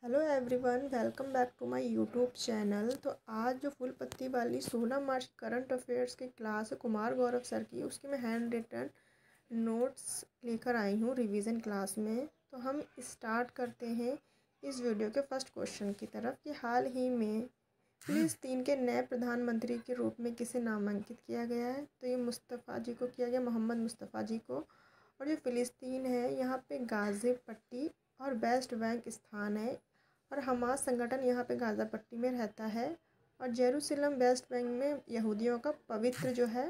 Hello everyone, welcome back to my YouTube channel. तो आज जो फुल पत्ती वाली 16 मार्च करंट अफेयर्स की क्लास है कुमार गौरव सर की, उसकी मैं हैंड रिटन नोट्स लेकर आई हूँ रिवीजन क्लास में। तो हम स्टार्ट करते हैं इस वीडियो के फर्स्ट क्वेश्चन की तरफ कि हाल ही में फ़िलिस्तीन के नए प्रधानमंत्री के रूप में किसे नामांकित किया गया है। तो ये मुस्तफ़ा जी को किया गया, मोहम्मद मुस्तफ़ा जी को। और जो फ़िलिस्तीन है यहाँ पे गाज़ा पट्टी और वेस्ट बैंक स्थान है, और हमास संगठन यहाँ पे गाज़ा पट्टी में रहता है, और जेरूसलम वेस्ट बैंक में यहूदियों का पवित्र जो है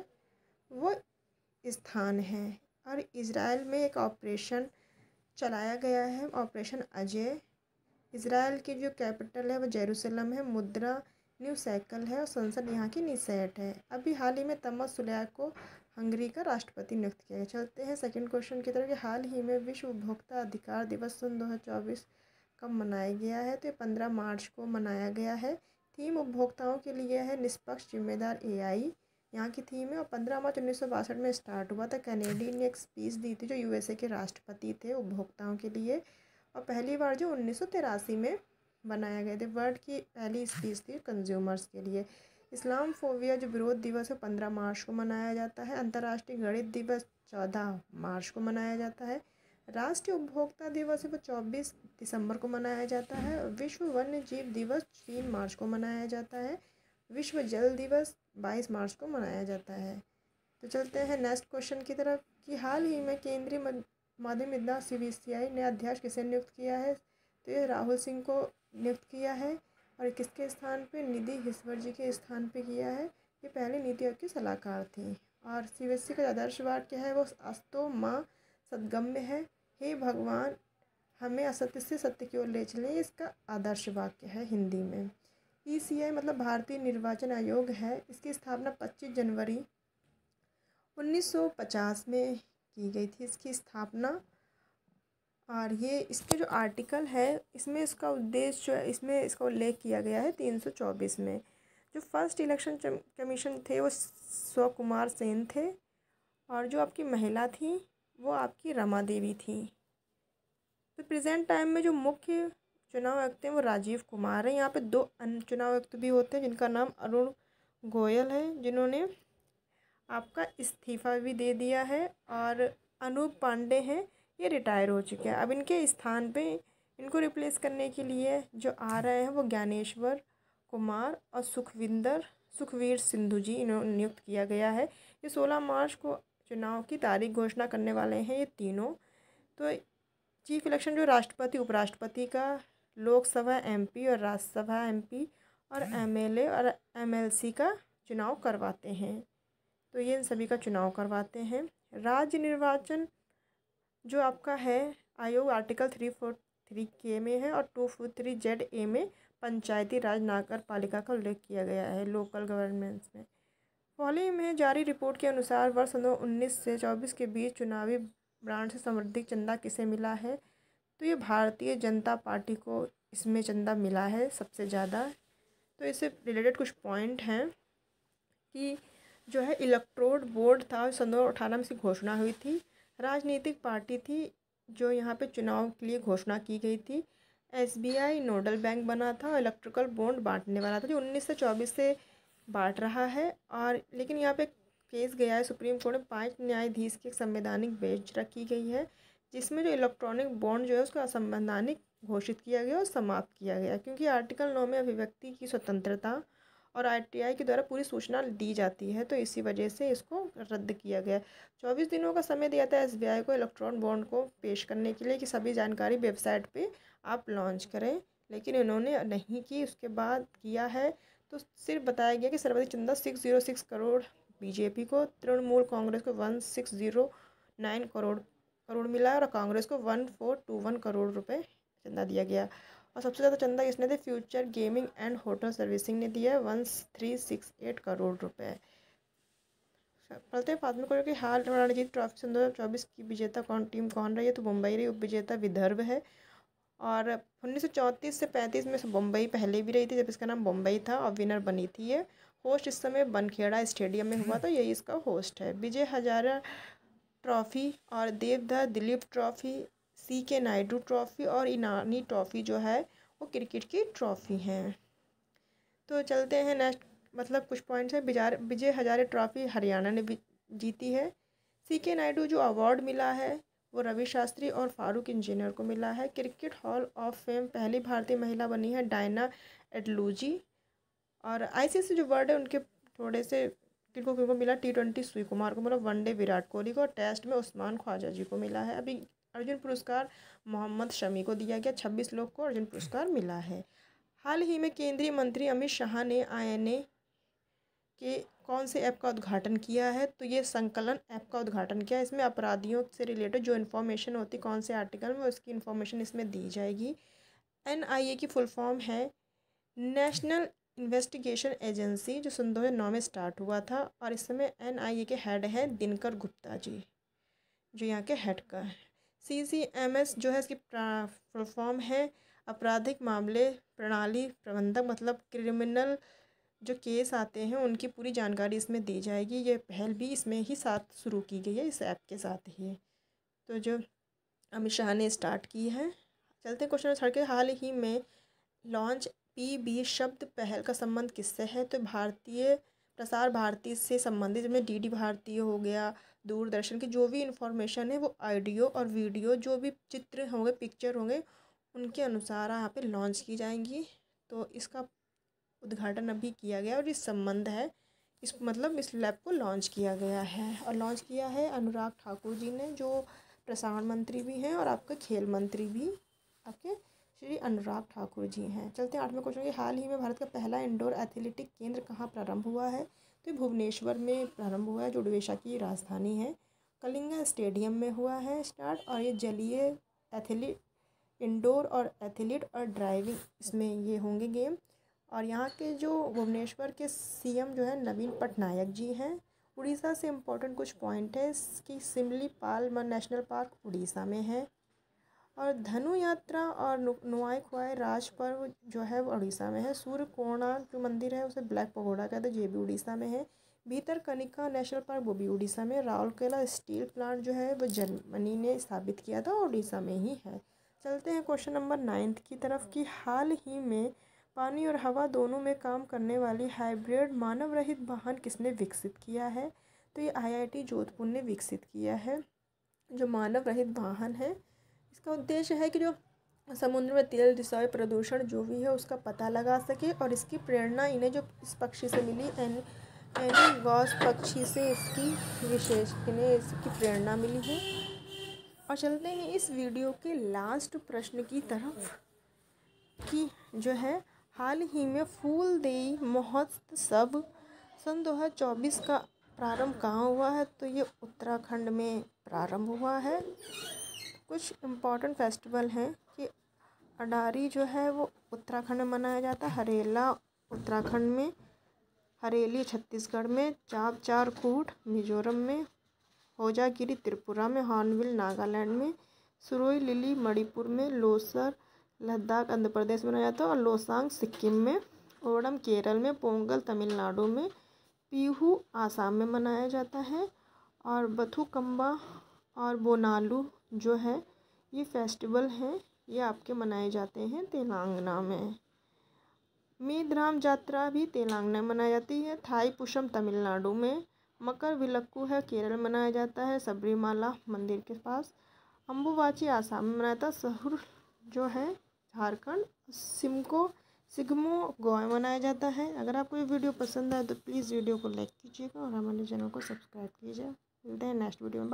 वो स्थान है। और इज़राइल में एक ऑपरेशन चलाया गया है, ऑपरेशन अजय। इज़राइल की जो कैपिटल है वो जेरूसलम है, मुद्रा न्यू साइकिल है, और संसद यहाँ की निसेट है। अभी हाल ही में तमस सुलैह को हंगरी का राष्ट्रपति नियुक्त किया गया। चलते हैं सेकंड क्वेश्चन की तरफ कि हाल ही में विश्व उपभोक्ता अधिकार दिवस सन 2024 कब मनाया गया है। तो ये 15 मार्च को मनाया गया है। थीम उपभोक्ताओं के लिए है निष्पक्ष जिम्मेदार एआई, यहाँ की थीम है। और 15 मार्च 1962 में स्टार्ट हुआ था। कैनेडी ने एक स्पीच दी थी जो यूएसए के राष्ट्रपति थे उपभोक्ताओं के लिए, और पहली बार जो 1983 में बनाया गया थे। वर्ल्ड की पहली स्पीच थी कंज्यूमर्स के लिए। इस्लाम फोबिया जो विरोध दिवस है 15 मार्च को मनाया जाता है। अंतर्राष्ट्रीय गणित दिवस 14 मार्च को मनाया जाता है। राष्ट्रीय उपभोक्ता दिवस है वो 24 दिसंबर को मनाया जाता है। विश्व वन्य जीव दिवस 3 मार्च को मनाया जाता है। विश्व जल दिवस 22 मार्च को मनाया जाता है। तो चलते हैं नेक्स्ट क्वेश्चन की तरफ कि हाल ही में केंद्रीय माध्यमिक विद्यालय सीबीएसई ने अध्यक्ष किसे नियुक्त किया है। तो ये राहुल सिंह को नियुक्त किया है, और किसके स्थान पे, निधि हिस्वर जी के स्थान पे किया है। ये पहले नीति आयोग की सलाहकार थी। और सीबीएसई का आदर्श वाक्य क्या है, वो अस्तो माँ सद्गम्य है, हे भगवान हमें असत्य से सत्य की ओर ले चलें, इसका आदर्श वाक्य है हिंदी में। ईसीआई मतलब भारतीय निर्वाचन आयोग है, इसकी स्थापना 25 जनवरी 1950 में की गई थी इसकी स्थापना। और ये इसके जो आर्टिकल है इसमें इसका उद्देश्य जो है इसमें इसका उल्लेख किया गया है 324 में। जो फर्स्ट इलेक्शन कमीशन थे वो स्व कुमार सेन थे, और जो आपकी महिला थी वो आपकी रमा देवी थी। तो प्रेजेंट टाइम में जो मुख्य चुनाव आयुक्त हैं वो राजीव कुमार हैं। यहाँ पे 2 अन्य चुनाव आयुक्त भी होते हैं जिनका नाम अरुण गोयल है, जिन्होंने आपका इस्तीफ़ा भी दे दिया है। और अनूप पांडे हैं, ये रिटायर हो चुके हैं। अब इनके स्थान पे इनको रिप्लेस करने के लिए जो आ रहे हैं वो ज्ञानेश्वर कुमार और सुखवीर सिंधु जी इन्होंने नियुक्त किया गया है। ये 16 मार्च को चुनाव की तारीख घोषणा करने वाले हैं ये तीनों। तो चीफ इलेक्शन जो राष्ट्रपति उपराष्ट्रपति का, लोकसभा एमपी और राज्यसभा एमपी और एमएलए और एमएलसी का चुनाव करवाते हैं। तो ये इन सभी का चुनाव करवाते हैं। राज्य निर्वाचन जो आपका है आयोग आर्टिकल 343 में है, और 243 में पंचायती राज नगर पालिका का उल्लेख किया गया है लोकल गवर्नमेंट्स में। फॉलोइंग में जारी रिपोर्ट के अनुसार वर्ष 2019 से 24 के बीच चुनावी बांड से संवर्धित चंदा किसे मिला है। तो ये भारतीय जनता पार्टी को इसमें चंदा मिला है सबसे ज़्यादा। तो इससे रिलेटेड कुछ पॉइंट हैं कि जो है इलेक्ट्रोड बोर्ड था 2018 में से घोषणा हुई थी। राजनीतिक पार्टी थी जो यहाँ पे चुनाव के लिए घोषणा की गई थी। एसबीआई नोडल बैंक बना था, इलेक्ट्रिकल बॉन्ड बांटने वाला था जो 19 से 24 से बांट रहा है। और लेकिन यहाँ पे केस गया है सुप्रीम कोर्ट में, 5 न्यायाधीश की एक संवैधानिक बेंच रखी गई है जिसमें जो इलेक्ट्रॉनिक बॉन्ड जो है उसको असंवैधानिक घोषित किया गया और समाप्त किया गया, क्योंकि आर्टिकल 9 में अभिव्यक्ति की स्वतंत्रता और आरटीआई के द्वारा पूरी सूचना दी जाती है, तो इसी वजह से इसको रद्द किया गया। 24 दिनों का समय दिया था एसबीआई को इलेक्ट्रॉन बॉन्ड को पेश करने के लिए कि सभी जानकारी वेबसाइट पे आप लॉन्च करें, लेकिन इन्होंने नहीं की। उसके बाद किया है तो सिर्फ बताया गया कि सर्वाधिक चंदा 606 करोड़ बीजेपी को, तृणमूल कांग्रेस को 1609 करोड़ मिला, और कांग्रेस को 1421 करोड़ रुपए चंदा दिया गया। और सबसे ज़्यादा चंदा किसने दिया, future gaming and hotel servicing ने दिया 1368 करोड़ रुपए। पढ़ते हैं बाद में कोई कि हाल रणजी ट्रॉफी 2024 की विजेता टीम कौन रही है। तो मुंबई रही, उप विजेता विदर्भ है। और 1934 से 35 में मुंबई पहले भी रही थी जब इसका नाम मुंबई था, और विनर बनी थी ये। होस्ट इस समय बनखेड़ा स्टेडियम में हुआ था, यही इसका होस्ट है। विजय हजारा ट्रॉफी और देवधर दिलीप ट्रॉफी, सी के नायडू ट्रॉफी और इनानी ट्रॉफी जो है वो क्रिकेट की ट्रॉफ़ी हैं। तो चलते हैं नेक्स्ट, मतलब कुछ पॉइंट्स है। विजय हजारे ट्रॉफ़ी हरियाणा ने जीती है। CK नायडू जो अवार्ड मिला है वो रवि शास्त्री और फारूक इंजीनियर को मिला है। क्रिकेट हॉल ऑफ फेम पहली भारतीय महिला बनी है डायना एडलूजी। और ICC जो वर्ड है उनके थोड़े से किनको मिला, T20 सूर्य कुमार को मिला, वनडे विराट कोहली को, और टेस्ट में उस्मान ख्वाजा जी को मिला है। अभी अर्जुन पुरस्कार मोहम्मद शमी को दिया गया, 26 लोग को अर्जुन पुरस्कार मिला है। हाल ही में केंद्रीय मंत्री अमित शाह ने INA के कौन से ऐप का उद्घाटन किया है? तो ये संकलन ऐप का उद्घाटन किया। इसमें अपराधियों से रिलेटेड जो इन्फॉर्मेशन होती कौन से आर्टिकल में, उसकी इन्फॉर्मेशन इसमें दी जाएगी। NIA की फुल फॉर्म है नेशनल इन्वेस्टिगेशन एजेंसी, जो सन 2009 में स्टार्ट हुआ था। और इस समय NIA के हेड हैं दिनकर गुप्ता जी, जो यहाँ के हेड का है। CCMS जो है इसकी फुल फॉर्म है आपराधिक मामले प्रणाली प्रबंधक, मतलब क्रिमिनल जो केस आते हैं उनकी पूरी जानकारी इसमें दी जाएगी। ये पहल भी इसमें ही साथ शुरू की गई है, इस ऐप के साथ ही, तो जो अमित शाह ने स्टार्ट की है। चलते हैं क्वेश्चन छड़ के। हाल ही में लॉन्च PB शब्द पहल का संबंध किससे है? तो भारतीय प्रसार भारती से संबंधित, जिसमें DD भारती हो गया, दूरदर्शन की जो भी इंफॉर्मेशन है वो ऑडियो और वीडियो जो भी चित्र होंगे, पिक्चर होंगे, उनके अनुसार यहाँ पे लॉन्च की जाएंगी। तो इसका उद्घाटन अभी किया गया और इस संबंध है, इस मतलब इस लैब को लॉन्च किया गया है। और लॉन्च किया है अनुराग ठाकुर जी ने, जो प्रसारण मंत्री भी हैं और आपके खेल मंत्री भी आपके श्री अनुराग ठाकुर जी हैं। चलते हैं 8वें क्वेश्चन की। हाल ही में भारत का पहला इंडोर एथलेटिक केंद्र कहाँ प्रारंभ हुआ है? तो भुवनेश्वर में प्रारंभ हुआ है, जो ओडिशा की राजधानी है। कलिंगा स्टेडियम में हुआ है स्टार्ट। और ये जलीय एथलीट, इंडोर और एथलीट और ड्राइविंग, इसमें ये होंगे गेम। और यहाँ के जो भुवनेश्वर के CM जो है नवीन पटनायक जी हैं। उड़ीसा से इम्पोर्टेंट कुछ पॉइंट है कि सिमलीपाल नेशनल पार्क उड़ीसा में है। और धनु यात्रा और नुआई खुआई राज पर्व जो है वो उड़ीसा में है। सूर्यकोणा जो मंदिर है उसे ब्लैक पगोडा कहते हैं, ये भी उड़ीसा में है। भीतरकनिका नेशनल पार्क वो भी उड़ीसा में। राउरकेला स्टील प्लांट जो है वो जर्मनी ने स्थापित किया था, उड़ीसा में ही है। चलते हैं क्वेश्चन नंबर 9 की तरफ कि हाल ही में पानी और हवा दोनों में काम करने वाली हाइब्रिड मानव रहित वाहन किसने विकसित किया है? तो ये IIT जोधपुर ने विकसित किया है, जो मानव रहित वाहन है। इसका उद्देश्य है कि जो समुद्र में तेल रिसाव प्रदूषण जो भी है उसका पता लगा सके। और इसकी प्रेरणा इन्हें जो इस पक्षी से मिली, एनीगॉस पक्षी से इसकी विशेष इन्हें इसकी प्रेरणा मिली है। और चलते हैं इस वीडियो के लास्ट प्रश्न की तरफ कि जो है हाल ही में फूलदेई महोत्सव सन 2024 का प्रारंभ कहाँ हुआ है? तो ये उत्तराखंड में प्रारंभ हुआ है। कुछ इम्पॉर्टेंट फेस्टिवल हैं कि अडारी जो है वो उत्तराखंड में मनाया जाता है, हरेला उत्तराखंड में, हरेली छत्तीसगढ़ में, चापचारकूट मिजोरम में, होजागिरी त्रिपुरा में, हॉर्नबिल नागालैंड में, सुरोई लिली मणिपुर में, लोसर लद्दाख आंध्र प्रदेश में मनाया जाता है, और लोसांग सिक्किम में, ओणम केरल में, पोंगल तमिलनाडु में, पीहू आसाम में मनाया जाता है, और बथुकम्बा और बोनालू जो है ये फेस्टिवल हैं, ये आपके मनाए जाते हैं तेलंगाना में। मीदराम जात्रा भी तेलंगाना में मनाई जाती है। थाई पुषम तमिलनाडु में, मकर विलक्कू है केरल में मनाया जाता है सबरीमाला मंदिर के पास, अम्बुबाची आसाम में मनाया था, सहुर जो है झारखंड, सिग्मो गोवा में मनाया जाता है। अगर आपको ये वीडियो पसंद आए तो प्लीज़ वीडियो को लाइक कीजिएगा और हमारे चैनल को सब्सक्राइब कीजिए। मिलते हैं नेक्स्ट वीडियो में।